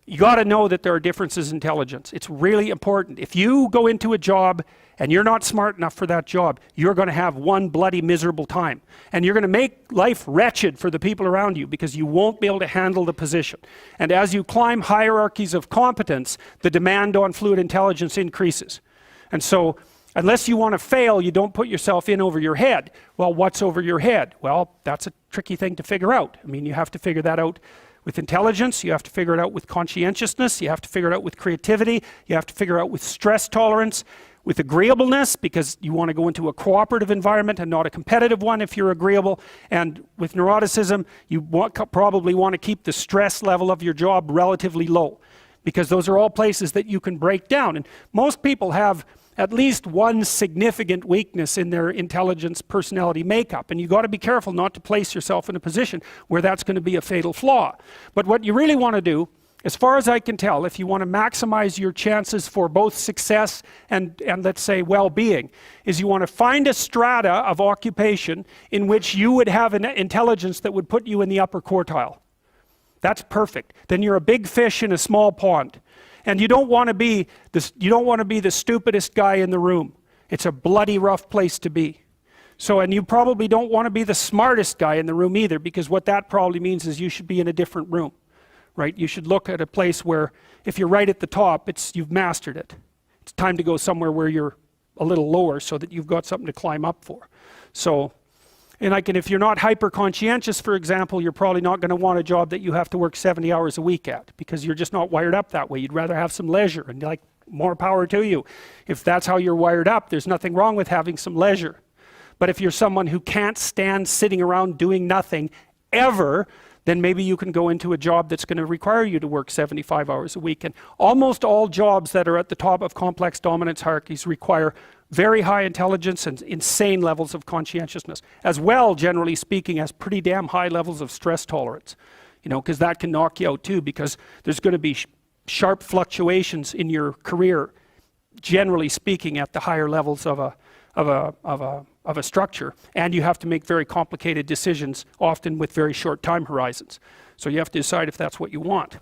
You got to know that there are differences in intelligence. It's really important. If you go into a job and you're not smart enough for that job, you're going to have one bloody miserable time. And you're going to make life wretched for the people around you because you won't be able to handle the position. And as you climb hierarchies of competence, the demand on fluid intelligence increases. And so, unless you want to fail, you don't put yourself in over your head. Well, what's over your head? Well, that's a tricky thing to figure out. I mean, you have to figure that out with intelligence, you have to figure it out with conscientiousness, you have to figure it out with creativity, you have to figure it out with stress tolerance, with agreeableness, because you want to go into a cooperative environment and not a competitive one if you're agreeable, and with neuroticism, you probably want to keep the stress level of your job relatively low, because those are all places that you can break down. And most people have at least one significant weakness in their intelligence personality makeup, and you got to be careful not to place yourself in a position where that's going to be a fatal flaw. But what you really want to do, as far as I can tell, if you want to maximize your chances for both success and let's say well-being, is you want to find a strata of occupation in which you would have an intelligence that would put you in the upper quartile. That's perfect. Then you're a big fish in a small pond. And you don't want to be the stupidest guy in the room. It's a bloody rough place to be. So, and you probably don't want to be the smartest guy in the room either, because what that probably means is you should be in a different room, right? You should look at a place where if you're right at the top, you've mastered it. It's time to go somewhere where you're a little lower so that you've got something to climb up for. So, and if you're not hyper conscientious, for example, you're probably not going to want a job that you have to work 70 hours a week at, because you're just not wired up that way. You'd rather have some leisure, and like, more power to you. If that's how you're wired up, there's nothing wrong with having some leisure. But if you're someone who can't stand sitting around doing nothing ever, then maybe you can go into a job that's going to require you to work 75 hours a week. And almost all jobs that are at the top of complex dominance hierarchies require very high intelligence and insane levels of conscientiousness, as well, generally speaking, as pretty damn high levels of stress tolerance. You know, because that can knock you out too, because there's going to be sharp fluctuations in your career, generally speaking, at the higher levels of a structure, and you have to make very complicated decisions, often with very short time horizons. So you have to decide if that's what you want.